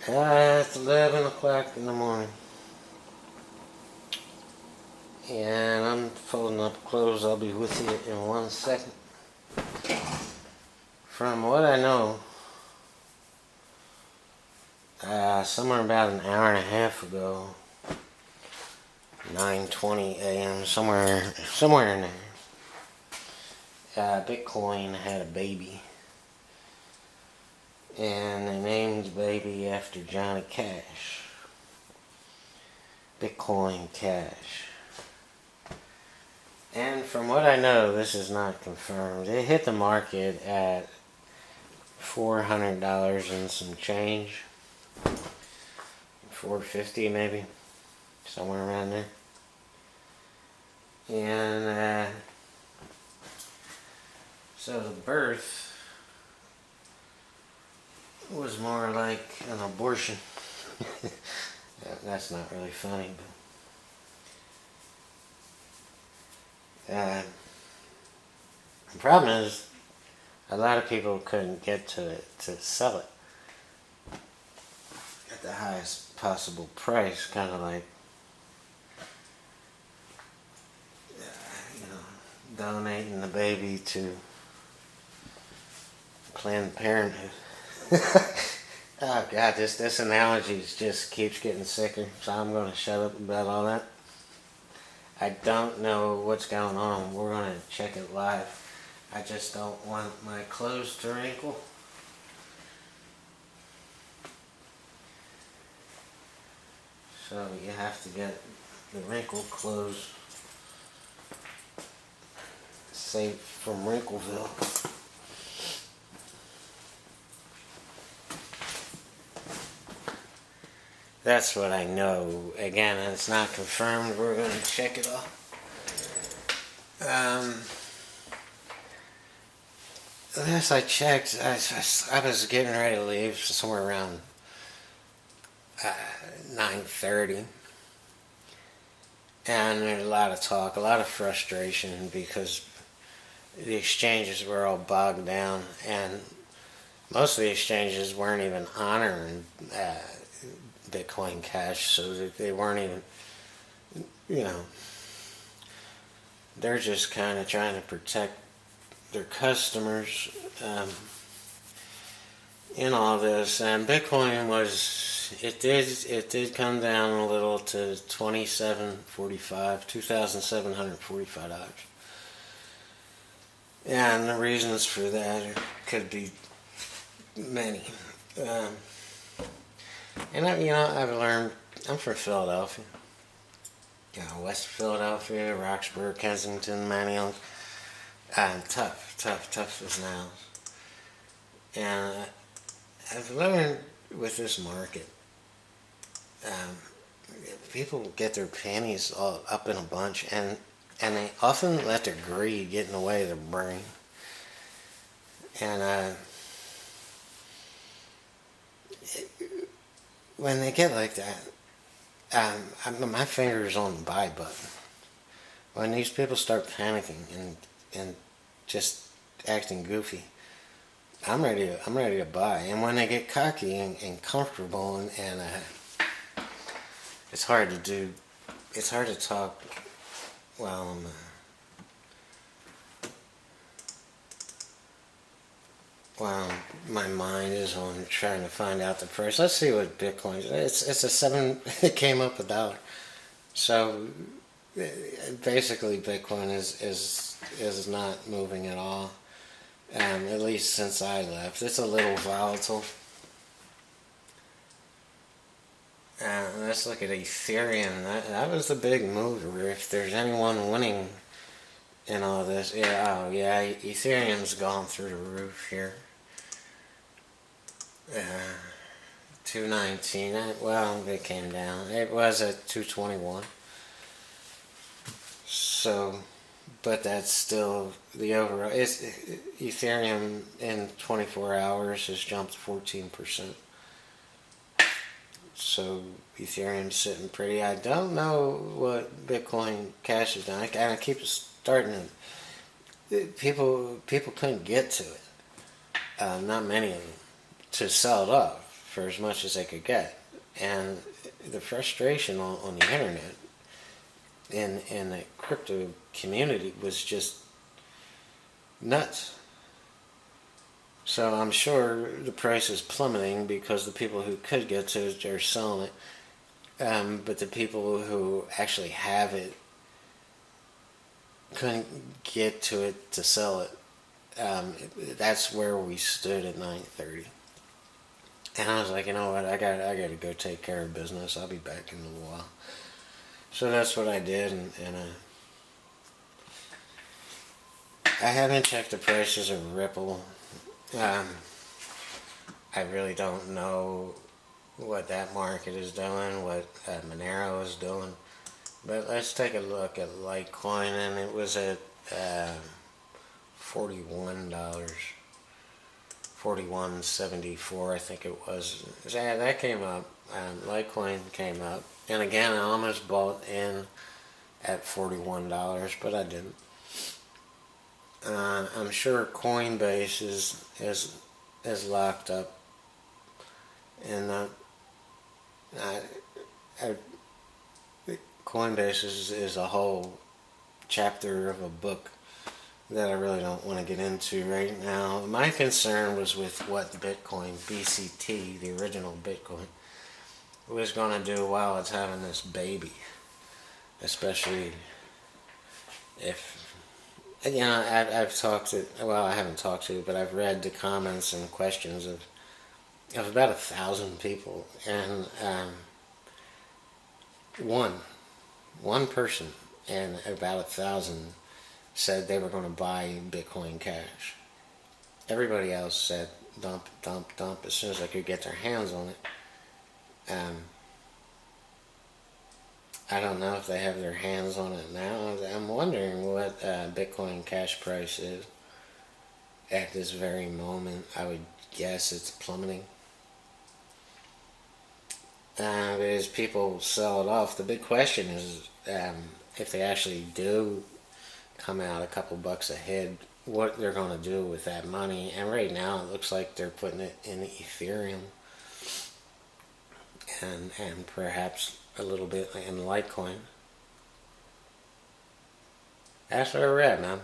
It's 11 o'clock in the morning. And I'm folding up clothes. I'll be with you in 1 second. From what I know, somewhere about an hour and a half ago, 9:20 a.m., somewhere in there, BitCoin had a baby. And they named the baby after Johnny Cash. Bitcoin Cash. And from what I know, this is not confirmed. It hit the market at $400 and some change. $450 maybe. Somewhere around there. And so the birth was more like an abortion. That's not really funny, but the problem is a lot of people couldn't get to it to sell it at the highest possible price, kind of like donating the baby to Planned Parenthood. Oh God, this analogy just keeps getting sicker, so I'm going to shut up about all that. I don't know what's going on. We're going to check it live. I just don't want my clothes to wrinkle. So you have to get the wrinkled clothes safe from Wrinkleville. That's what I know. Again, it's not confirmed. We're going to check it off. Last I checked, I was getting ready to leave somewhere around 9:30. And there's a lot of talk, a lot of frustration because the exchanges were all bogged down. And most of the exchanges weren't even honoring Bitcoin Cash, so that they weren't even, they're just kind of trying to protect their customers in all this. And Bitcoin it did come down a little to $2,745. And the reasons for that could be many. And I've learned, I'm from Philadelphia. West Philadelphia, Roxborough, Kensington, Manioc. Tough as nails. And I've learned with this market, people get their panties all up in a bunch, and they often let their greed get in the way of their brain. And when they get like that, my finger's on the buy button. When these people start panicking and just acting goofy, I'm ready to buy. And when they get cocky and comfortable and it's hard to do. It's hard to talk while my mind is on trying to find out the price. Let's see what Bitcoin is. It's a $7. It came up $1. So basically, Bitcoin is not moving at all. At least since I left, it's a little volatile. Let's look at Ethereum. That was the big mover. If there's anyone winning in all this, Ethereum's gone through the roof here. 219. Well, it came down. It was at 221. So, but that's still the overall. Ethereum in 24 hours has jumped 14%. So Ethereum's sitting pretty. I don't know what Bitcoin Cash has done. I kind of keep starting to. People couldn't get to it. Not many of them to sell it off. for as much as they could get. And the frustration on the internet in the crypto community was just nuts. So I'm sure the price is plummeting because the people who could get to it are selling it. But the people who actually have it couldn't get to it to sell it. That's where we stood at 9:30. And I was like, you know what, I gotta go take care of business. I'll be back in a little while. So that's what I did, and I haven't checked the prices of Ripple. I really don't know what that market is doing, what Monero is doing. But let's take a look at Litecoin, and it was at $41, $41.74, I think it was. Yeah, that came up. Litecoin came up, and again, I almost bought in at $41, but I didn't. I'm sure Coinbase is locked up, and Coinbase is a whole chapter of a book that I really don't want to get into right now. My concern was with what Bitcoin, BCT, the original Bitcoin, was going to do while it's having this baby. Especially if, you know, I've talked to, well, I haven't talked to, but I've read the comments and questions of about 1,000 people, and one person and about 1,000 said they were going to buy Bitcoin Cash. Everybody else said dump, dump, dump as soon as they could get their hands on it. I don't know if they have their hands on it now. I'm wondering what Bitcoin Cash price is at this very moment. I would guess it's plummeting. As people sell it off, the big question is if they actually do come out a couple bucks ahead, what they're going to do with that money. And right now it looks like they're putting it in Ethereum and perhaps a little bit in Litecoin. That's where we're at, man.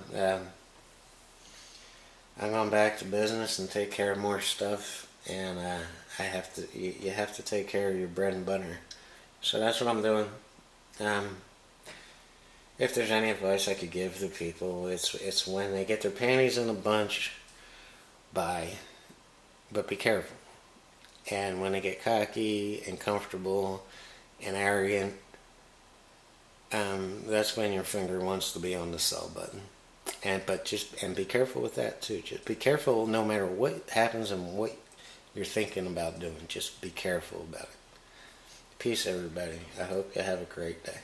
I'm going back to business and take care of more stuff, and you have to take care of your bread and butter. So that's what I'm doing. If there's any advice I could give to people, it's when they get their panties in a bunch, buy, but be careful. And when they get cocky and comfortable and arrogant, that's when your finger wants to be on the sell button. And be careful with that too. Just be careful no matter what happens and what you're thinking about doing. Just be careful about it. Peace, everybody. I hope you have a great day.